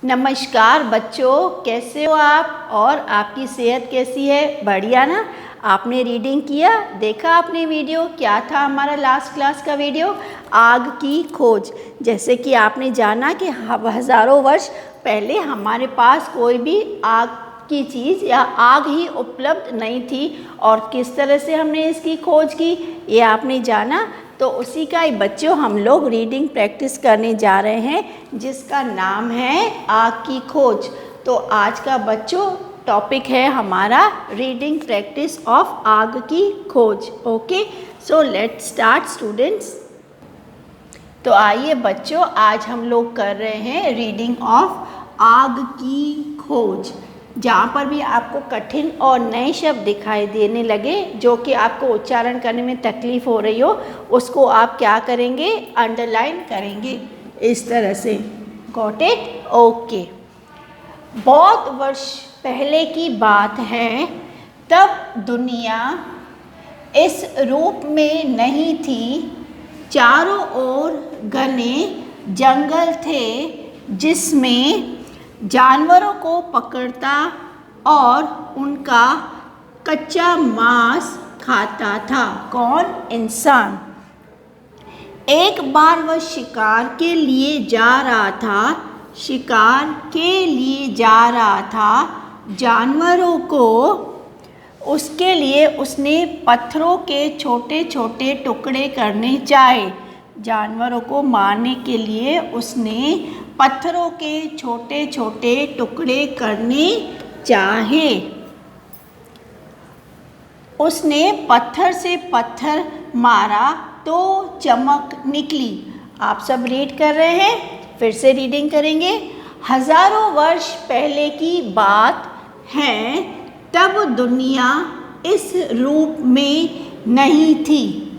नमस्कार बच्चों, कैसे हो आप और आपकी सेहत कैसी है? बढ़िया ना। आपने रीडिंग किया, देखा आपने वीडियो? क्या था हमारा लास्ट क्लास का वीडियो? आग की खोज। जैसे कि आपने जाना कि हज़ारों वर्ष पहले हमारे पास कोई भी आग की चीज़ या आग ही उपलब्ध नहीं थी और किस तरह से हमने इसकी खोज की ये आपने जाना। तो उसी का ही बच्चों हम लोग रीडिंग प्रैक्टिस करने जा रहे हैं जिसका नाम है आग की खोज। तो आज का बच्चों टॉपिक है हमारा रीडिंग प्रैक्टिस ऑफ आग की खोज। Okay, so let's start students. तो आइए बच्चों, आज हम लोग कर रहे हैं रीडिंग ऑफ आग की खोज। जहाँ पर भी आपको कठिन और नए शब्द दिखाई देने लगे जो कि आपको उच्चारण करने में तकलीफ हो रही हो, उसको आप क्या करेंगे? अंडरलाइन करेंगे इस तरह से। Got it? ओके। बहुत वर्ष पहले की बात है, तब दुनिया इस रूप में नहीं थी। चारों ओर घने जंगल थे जिसमें जानवरों को पकड़ता और उनका कच्चा मांस खाता था। कौन? इंसान। एक बार वह शिकार के लिए जा रहा था। जानवरों को उसके लिए उसने पत्थरों के छोटे छोटे टुकड़े करने चाहे। जानवरों को मारने के लिए उसने पत्थरों के छोटे छोटे टुकड़े करने चाहे। उसने पत्थर से पत्थर मारा तो चमक निकली। आप सब रीड कर रहे हैं? फिर से रीडिंग करेंगे। हजारों वर्ष पहले की बात है, तब दुनिया इस रूप में नहीं थी।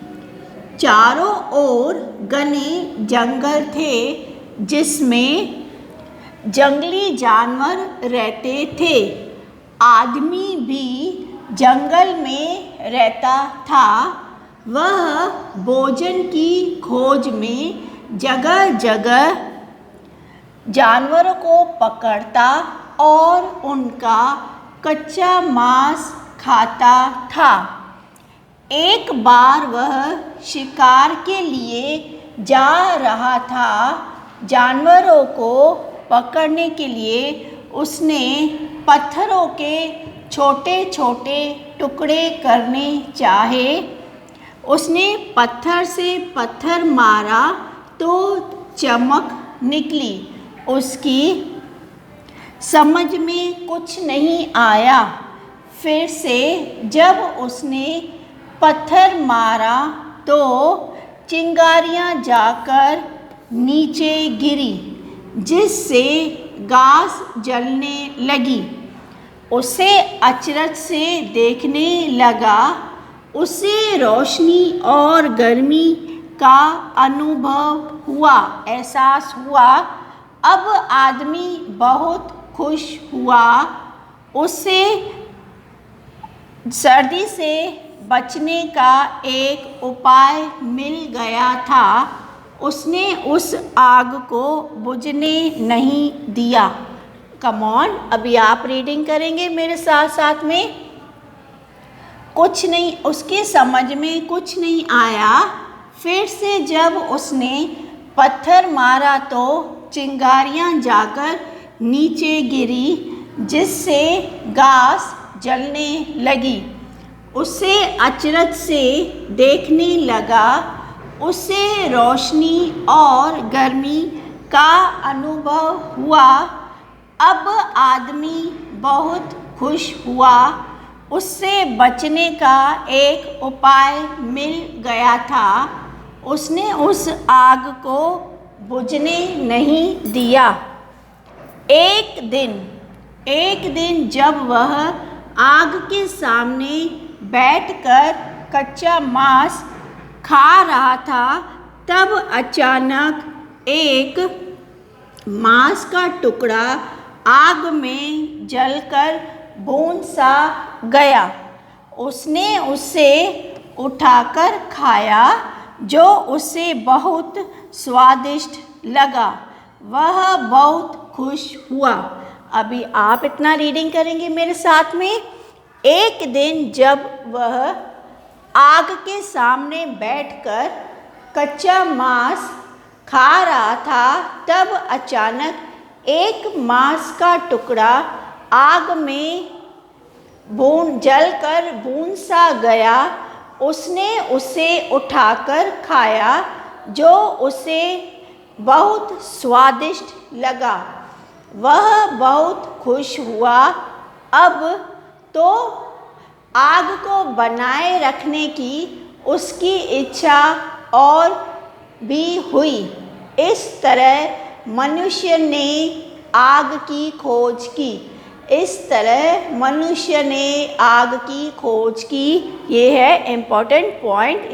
चारों ओर घने जंगल थे जिसमें जंगली जानवर रहते थे। आदमी भी जंगल में रहता था। वह भोजन की खोज में जगह जगह जानवरों को पकड़ता और उनका कच्चा मांस खाता था। एक बार वह शिकार के लिए जा रहा था। जानवरों को पकड़ने के लिए उसने पत्थरों के छोटे छोटे टुकड़े करने चाहे। उसने पत्थर से पत्थर मारा तो चमक निकली। उसकी समझ में कुछ नहीं आया। फिर से जब उसने पत्थर मारा तो चिंगारियाँ जाकर नीचे गिरी जिससे घास जलने लगी। उसे अचरज से देखने लगा। उसे रोशनी और गर्मी का अनुभव हुआ, एहसास हुआ। अब आदमी बहुत खुश हुआ। उसे सर्दी से बचने का एक उपाय मिल गया था। उसने उस आग को बुझने नहीं दिया। कम ऑन, अभी आप रीडिंग करेंगे मेरे साथ साथ में। कुछ नहीं, उसके समझ में कुछ नहीं आया। फिर से जब उसने पत्थर मारा तो चिंगारियाँ जाकर नीचे गिरी जिससे घास जलने लगी। उसे अचरज से देखने लगा। उसे रोशनी और गर्मी का अनुभव हुआ। अब आदमी बहुत खुश हुआ। उससे बचने का एक उपाय मिल गया था। उसने उस आग को बुझने नहीं दिया। एक दिन जब वह आग के सामने बैठकर कच्चा मांस खा रहा था, तब अचानक एक मांस का टुकड़ा आग में जलकर भून सा गया। उसने उसे उठाकर खाया जो उसे बहुत स्वादिष्ट लगा। वह बहुत खुश हुआ। अभी आप इतना रीडिंग करेंगे मेरे साथ में। एक दिन जब वह आग के सामने बैठकर कच्चा मांस खा रहा था, तब अचानक एक मांस का टुकड़ा आग में जलकर भून सा गया। उसने उसे उठाकर खाया, जो उसे बहुत स्वादिष्ट लगा। वह बहुत खुश हुआ। अब तो आग को बनाए रखने की उसकी इच्छा और भी हुई। इस तरह मनुष्य ने आग की खोज की। इस तरह मनुष्य ने आग की खोज की। ये है इम्पोर्टेंट पॉइंट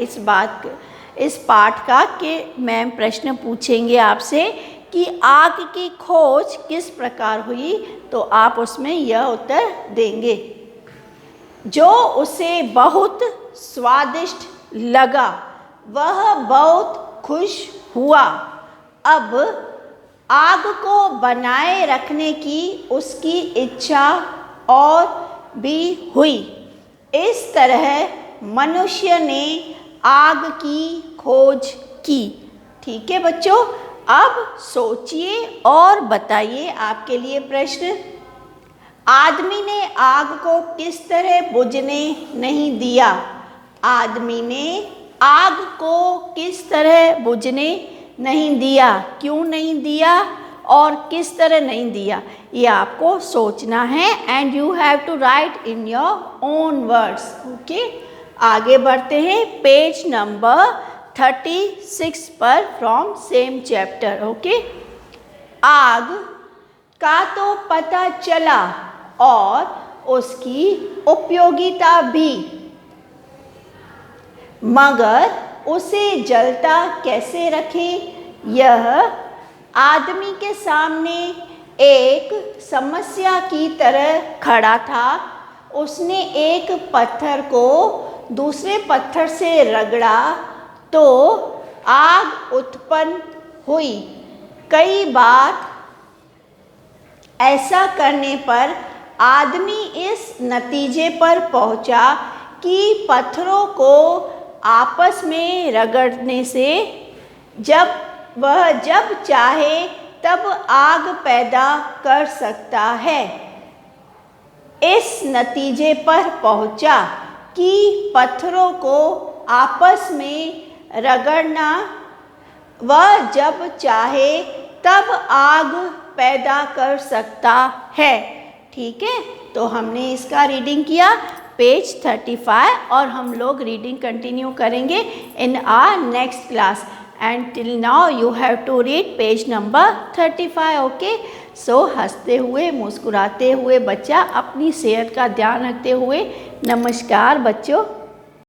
इस पाठ का कि मैम प्रश्न पूछेंगे आपसे कि आग की खोज किस प्रकार हुई, तो आप उसमें यह उत्तर देंगे। जो उसे बहुत स्वादिष्ट लगा, वह बहुत खुश हुआ। अब आग को बनाए रखने की उसकी इच्छा और भी हुई। इस तरह मनुष्य ने आग की खोज की। ठीक है बच्चों, अब सोचिए और बताइए। आपके लिए प्रश्न, आदमी ने आग को किस तरह बुझने नहीं दिया? आदमी ने आग को किस तरह बुझने नहीं दिया? क्यों नहीं दिया और किस तरह नहीं दिया, ये आपको सोचना है। And you have to write in your own words. Okay, आगे बढ़ते हैं पेज नंबर 36 पर फ्रॉम सेम चैप्टर। ओके, आग का तो पता चला और उसकी उपयोगिता भी, मगर उसे जलता कैसे रखें, यह आदमी के सामने एक समस्या की तरह खड़ा था। उसने एक पत्थर को दूसरे पत्थर से रगड़ा तो आग उत्पन्न हुई। कई बार ऐसा करने पर आदमी इस नतीजे पर पहुंचा कि पत्थरों को आपस में रगड़ने से जब चाहे तब आग पैदा कर सकता है। इस नतीजे पर पहुंचा कि पत्थरों को आपस में रगड़ना वह जब चाहे तब आग पैदा कर सकता है। ठीक है, तो हमने इसका रीडिंग किया पेज 35 और हम लोग रीडिंग कंटिन्यू करेंगे in our next class. And till now you have to read page number 35। Okay, so हंसते हुए मुस्कुराते हुए बच्चा अपनी सेहत का ध्यान रखते हुए नमस्कार बच्चों।